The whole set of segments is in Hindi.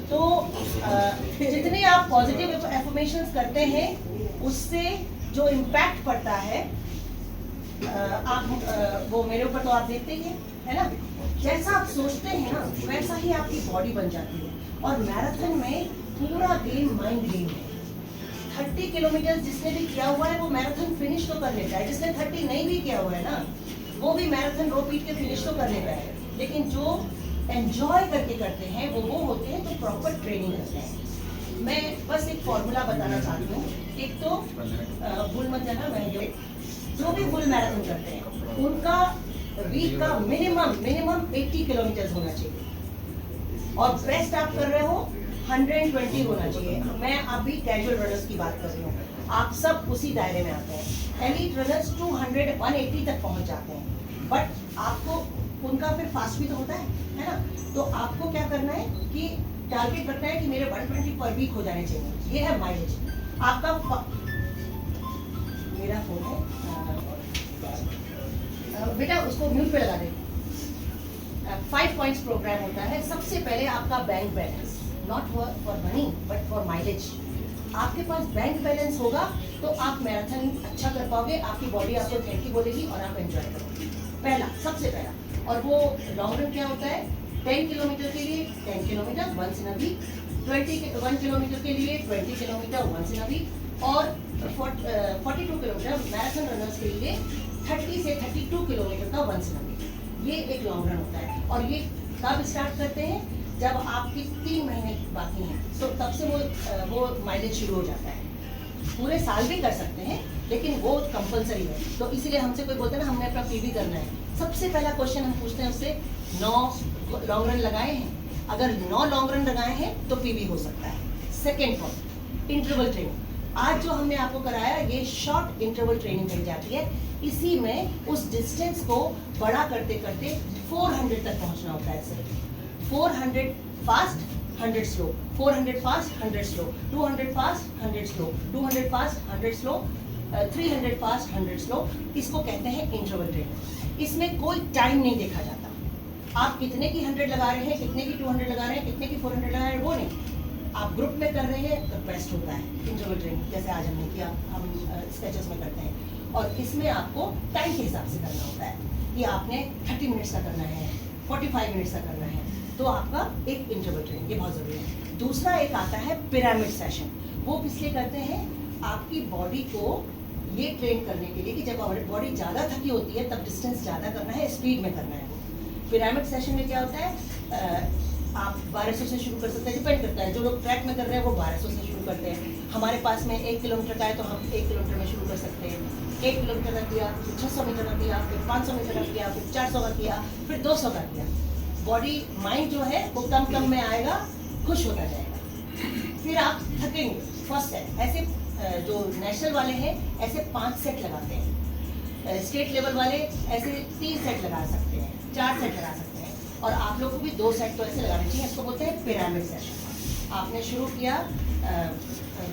तो जितने आप पॉजिटिव एफर्मेशंस करते हैं उससे जो इम्पैक्ट पड़ता है आप वो मेरे ऊपर तो आप देखते ही हैं, है ना। जैसा आप सोचते हैं ना वैसा ही आपकी बॉडी बन जाती है। और मैराथन में पूरा गेम माइंड गेम है। 30 किलोमीटर जिसने भी किया हुआ है वो मैराथन फिनिश तो कर लेता है, जिसने 30 नहीं भी किया हुआ है ना वो भी मैराथन रो पीट के फिनिश तो कर लेता है। लेकिन जो एंजॉय करके करते हैं वो होते हैं तो प्रॉपर ट्रेनिंग करते हैं। मैं बस एक फॉर्मूला बताना चाहती हूँ। एक तो भूल मत जाना, मैं जो भी फुल मैराथन करते हैं उनका वीक का मिनिमम 80 किलोमीटर होना चाहिए और बेस्ट आप कर रहे हो 120 होना चाहिए। मैं अभी कैजुअल रनर्स की बात कर रही हूँ, आप सब उसी दायरे में आते हैं। एलीट रनर्स 200-180 तक पहुंच जाते हैं, बट आपको उनका फिर फास्ट भी तो होता है ना। तो आपको क्या करना है कि टारगेट रखना है कि मेरे 120 पर वीक हो जाने चाहिए। ये है माइलेज आपका। मेरा फोन है बेटा, उसको म्यूट पे लगा दे। 5 पॉइंट्स प्रोग्राम होता है। सबसे पहले आपका bank balance, not for money but for mileage. आपके पास बैंक बैलेंस होगा तो आप मैराथन अच्छा कर पाओगे, आपकी बॉडी आपको थैंक यू बोलेगी और आप एंजॉय करोगे। पहला, सबसे पहला। और वो लॉन्ग रन क्या होता है? 10 किलोमीटर के लिए 10 kilometre once in a week, 1 kilometre के लिए 20 kilometre once in a week, और 42 किलोमीटर मैराथन रनर्स के लिए 30 से 32 किलोमीटर का वंस इन अ वीक। ये एक लॉन्ग रन होता है। और ये कब स्टार्ट करते हैं? जब आपकी 3 महीने बाकी हैं, तो तब से वो माइलेज शुरू हो जाता है। पूरे साल भी कर सकते हैं लेकिन वो कंपलसरी है। तो इसीलिए हमसे कोई बोलते हैं ना हमने अपना पीवी करना है, सबसे पहला क्वेश्चन हम पूछते हैं उससे 9 लॉन्ग रन लगाए हैं? अगर 9 लॉन्ग रन लगाए हैं तो पीवी हो सकता है। Second point, interval training. आज जो हमने आपको कराया ये शॉर्ट इंटरवल ट्रेनिंग कही जाती है। इसी में उस डिस्टेंस को बड़ा करते करते 400 तक पहुंचना होता है। सिर्फ 400 fast 100 slow, 400 fast 100 slow, 200 fast 100 slow, 200 fast 100 slow, 300 fast 100 slow. इसको कहते हैं इंटरवल ट्रेनिंग। इसमें कोई टाइम नहीं देखा जाता। आप कितने की 100 लगा रहे हैं, कितने की 200 लगा रहे हैं, कितने की 400 लगा रहे हैं, वो नहीं। आप ग्रुप में कर रहे हैं तो बेस्ट होता है इंटरवल ट्रेनिंग। जैसे आज हमने किया, हम स्केचेस में करते हैं और इसमें आपको टाइम के हिसाब से करना होता है कि आपने 30 मिनट्स का करना है, 45 मिनट्स का करना है, तो आपका एक इंटरवल ट्रेनिंग ये बहुत ज़रूरी है। दूसरा एक आता है पिरामिड सेशन। वो किस लिए करते हैं? आपकी बॉडी को ये ट्रेन करने के लिए कि जब बॉडी ज़्यादा थकी होती है तब डिस्टेंस ज़्यादा करना है, स्पीड में करना है। वो पिरामिड सेशन में क्या होता है, आप 1200 से शुरू कर सकते हैं, डिपेंड करता है। जो लोग ट्रैक में कर रहे हैं वो 1200 से शुरू करते हैं। हमारे पास में 1 किलोमीटर का है तो हम 1 किलोमीटर में शुरू कर सकते हैं। 1 किलोमीटर का किया, फिर 600 मीटर का किया, फिर 500 मीटर का किया, फिर 400 का किया, फिर 200 का किया। बॉडी माइंड जो है वो कम कम में आएगा, खुश होता जाएगा। फिर आप थकेंगे। फर्स्ट सेट ऐसे जो नेशनल वाले हैं ऐसे 5 सेट लगाते हैं, स्टेट लेवल वाले ऐसे 3 सेट लगा सकते हैं, 4 सेट लगा सकते हैं, और आप लोग को भी 2 सेट तो ऐसे लगाने चाहिए। इसको बोलते हैं पिरामिड सेशन। आपने शुरू किया,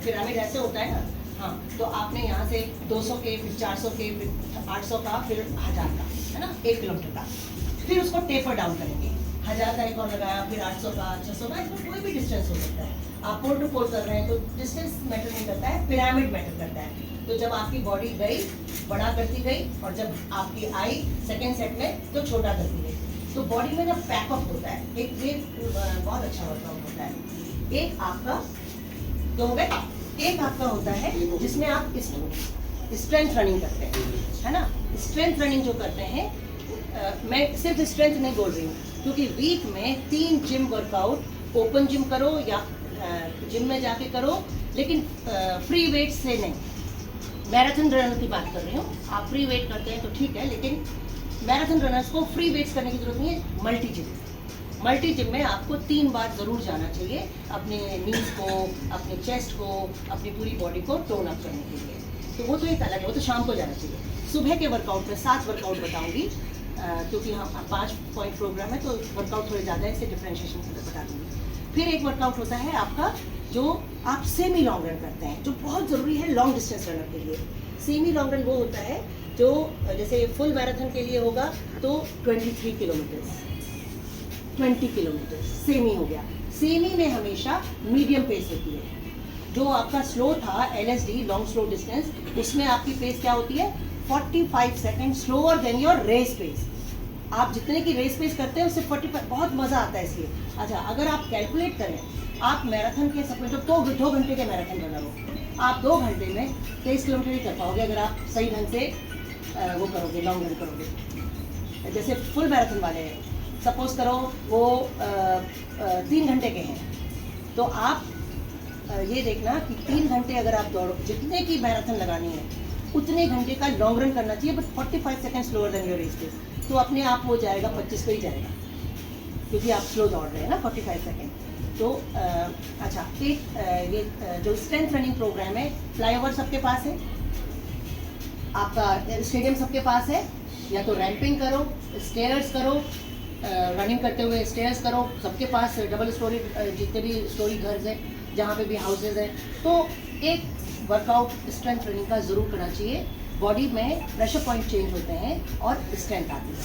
पिरामिड ऐसे होता है ना, हाँ, तो आपने यहाँ से 200 के, फिर 400 के, फिर 800 का, फिर 1000 का, है ना, 1 किलोमीटर का। फिर उसको टेपर डाउन करेंगे, 1000 का एक और लगाया, फिर 800 का, 600 का। इसमें कोई भी डिस्टेंस हो सकता है। आप पोल टू पोल कर रहे हैं तो डिस्टेंस मैटर नहीं करता है, पिरामिड मैटर करता है। तो जब आपकी बॉडी गई, बड़ा करती गई, और जब आपकी आई सेकेंड सेट में तो छोटा करती गई, तो बॉडी में जब पैकअप होता है, एक ये बहुत अच्छा वर्कआउट होता है। एक आपका तो हो गया, एक आपका होता है जिसमें आप स्ट्रेंथ रनिंग करते हैं, है ना। स्ट्रेंथ रनिंग जो करते हैं, मैं सिर्फ स्ट्रेंथ नहीं बोल रही हूँ, क्योंकि वीक में 3 जिम वर्कआउट, ओपन जिम करो या जिम में जाके करो, लेकिन फ्री वेट से नहीं। मैराथन रनर की बात कर रही हूँ। आप फ्री वेट करते हैं तो ठीक है, लेकिन मैराथन रनर्स को फ्री वेट्स करने की जरूरत नहीं है। मल्टी जिम में आपको 3 बार ज़रूर जाना चाहिए, अपने नीज को, अपने चेस्ट को, अपनी पूरी बॉडी को टोन अप करने के लिए। तो वो तो एक अलग है, वो तो शाम को जाना चाहिए। सुबह के वर्कआउट में 7 वर्कआउट बताऊँगी, क्योंकि हम 5 पॉइंट प्रोग्राम है तो वर्कआउट थोड़े ज़्यादा है, इसे डिफ्रेंशिएशन बता दूँगी। फिर एक वर्कआउट होता है आपका जो आप सेमी लॉन्ग रन करते हैं, जो बहुत ज़रूरी है लॉन्ग डिस्टेंस रनर के लिए। सेमी लॉन्ग रन वो होता है जो जैसे फुल मैराथन के लिए होगा तो 23 किलोमीटर्स, 20 किलोमीटर, सेमी हो गया। सेमी में हमेशा मीडियम पेस होती है। जो आपका स्लो था LSD, लॉन्ग स्लो डिस्टेंस, उसमें आपकी पेस क्या होती है 45 second slower than your race pace. आप जितने की रेस पेस करते हैं उससे 45 बहुत मज़ा आता है इसलिए। अच्छा, अगर आप कैलकुलेट करें, आप मैराथन के सपने जो 2 घंटे के मैराथन रनर हो, आप 2 घंटे में 23 किलोमीटर ही कर पाओगे अगर आप सही ढंग से वो करोगे, लॉन्ग रन करोगे। जैसे फुल मैराथन वाले हैं, सपोज करो वो 3 घंटे के हैं, तो आप ये देखना कि 3 घंटे अगर आप दौड़ो, जितने की मैराथन लगानी है उतने घंटे का लॉन्ग रन करना चाहिए, but 45 second slower than your race pace, तो अपने आप हो जाएगा 25 पे ही जाएगा, क्योंकि आप स्लो दौड़ रहे हैं ना 45 सेकेंड। तो अच्छा, एक ये जो स्ट्रेंथ रनिंग प्रोग्राम है, फ्लाईओवर सबके पास है, आपका स्टेडियम सबके पास है, या तो रैंपिंग करो, स्टेयर्स करो, रनिंग करते हुए स्टेयर्स करो, सबके पास डबल स्टोरी जितने भी स्टोरी घर हैं, जहाँ पे भी हाउसेज हैं, तो एक वर्कआउट स्ट्रेंथ ट्रेनिंग का ज़रूर करना चाहिए। बॉडी में प्रेशर पॉइंट चेंज होते हैं और स्ट्रेंथ आती है।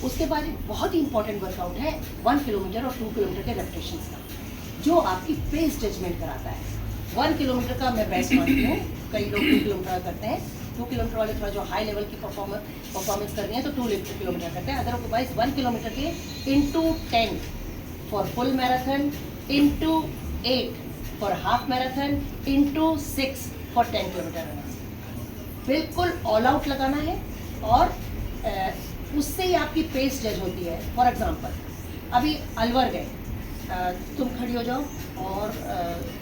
उसके बाद एक बहुत ही इंपॉर्टेंट वर्कआउट है 1 किलोमीटर और 2 किलोमीटर के रेपिटेशंस का, जो आपकी पेस जजमेंट कराता है। 1 किलोमीटर का मैं बेस्ट मानती हूँ, कई लोग 2 किलोमीटर का करते हैं, 2 किलोमीटर वाले थोड़ा जो हाई लेवल की परफॉर्मेंस करनी है तो 2 किलोमीटर करते हैं। अदरवाइज 1 किलोमीटर के into 10 for full marathon, into 8 for half marathon, into 6 for 10 kilometre runners. बिल्कुल ऑल आउट लगाना है और उससे ही आपकी पेस जज होती है। फॉर एग्जांपल अभी अलवर गए, तुम खड़ी हो जाओ और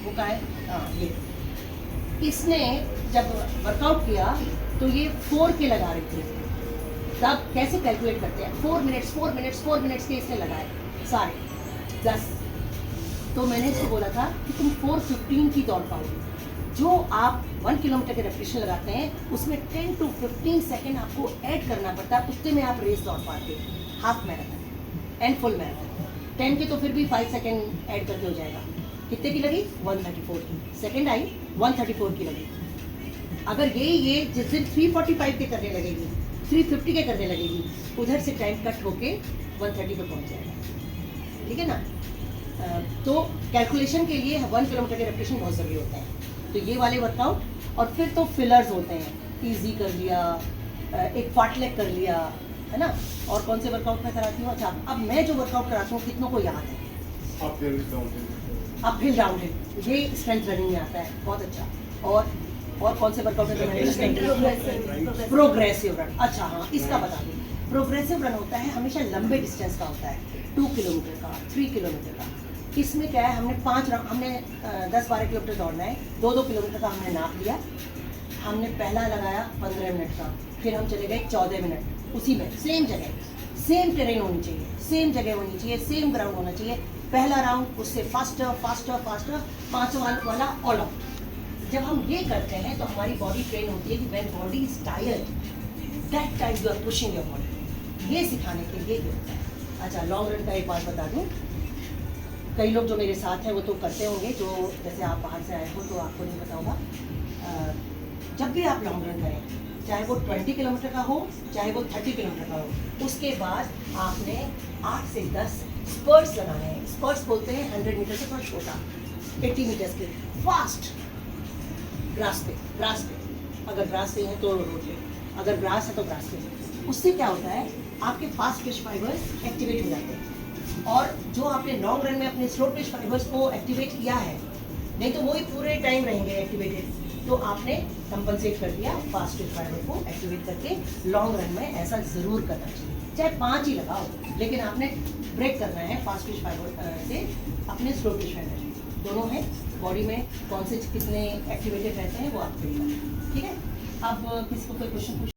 वो का है ये, इसने जब वर्कआउट किया तो ये 4 के लगा रही थी। तब कैसे कैलकुलेट करते हैं, 4 मिनट्स के इसने लगाए सारे 10। तो मैंने इसको बोला था कि तुम 4:15 की दौड़ पाओगे। जो आप 1 किलोमीटर के रेपिटेशन लगाते हैं उसमें 10 to 15 सेकेंड आपको ऐड करना पड़ता है, उतने में आप रेस दौड़ पाते हो। Half marathon and full marathon 10 के तो फिर भी 5 सेकेंड ऐड करके हो जाएगा। कितने की लगी 134 की, सेकेंड आई 134 की लगी। अगर ये जिस दिन 345 के करने लगेगी, 350 के करने लगेगी, उधर से टाइम कट होके 130 पे पहुंच जाएगा। ठीक है ना। तो कैलकुलेशन के लिए 1 किलोमीटर के रेपिटेशन बहुत ज़रूरी होते हैं। तो ये वाले वर्कआउट, और फिर तो फिलर्स होते हैं, ईजी कर लिया, एक फाटलेग कर लिया, है ना। और कौन से वर्कआउट मैं कराती हूँ, अच्छा अब मैं जो वर्कआउट कराती हूँ कितनों को याद है, अप हिल डाउन हिल, ये स्ट्रेंथ रनिंग में आता है, बहुत अच्छा। और कौन से वर्कआउट में प्रोग्रेसिव रन, अच्छा हाँ इसका बता दूँ। प्रोग्रेसिव रन होता है हमेशा लंबे डिस्टेंस का होता है, 2 किलोमीटर का, 3 किलोमीटर का। इसमें क्या है, हमने 10-12 किलोमीटर दौड़ना है, 2-2 किलोमीटर का हमने नाप लिया। हमने पहला लगाया 15 मिनट का, फिर हम चले गए 14 मिनट, उसी में सेम जगह, सेम टेरेन होनी चाहिए, सेम जगह होनी चाहिए, सेम ग्राउंड होना चाहिए। पहला राउंड उससे फास्टर 5 वाला ऑल आउट। जब हम ये करते हैं तो हमारी बॉडी ट्रेन होती है कि when body is tired that time you are pushing your body, ये सिखाने के लिए होता है। अच्छा, लॉन्ग रन का एक बात बता दूं, कई लोग जो मेरे साथ हैं वो तो करते होंगे, जो जैसे आप बाहर से आए हो तो आपको नहीं पता होगा। जब भी आप लॉन्ग रन करें, चाहे वो 20 किलोमीटर का हो, चाहे वो 30 किलोमीटर का हो, उसके बाद आपने 8 से 10 स्पर्ट्स लगाने हैं। स्पर्ट्स बोलते हैं 100 मीटर से थोड़ा छोटा, 80 मीटर्स के, फास्ट ग्रास पे, अगर ग्रास पे है तो रोड पे, अगर ग्रास है तो ग्रास पे। उससे क्या होता है, आपके फास्ट ट्विच फाइबर्स एक्टिवेट हो जाते हैं, और जो आपने लॉन्ग रन में अपने स्लो ट्विच फाइबर्स को एक्टिवेट किया है, नहीं तो वही पूरे टाइम रहेंगे एक्टिवेटेड, तो आपने कंपनसेट कर दिया फास्ट ट्विच फाइबर को एक्टिवेट करके। लॉन्ग रन में ऐसा ज़रूर करना चाहिए, चाहे 5 ही लगाओ, लेकिन आपने ब्रेक करना है फास्ट ट्विच फाइबर से अपने स्लो ट्विच फाइबर। दोनों हैं, बॉडी में कौन से कितने एक्टिवेटेड रहते हैं वो आप देखना। ठीक है, अब किसी को कोई क्वेश्चन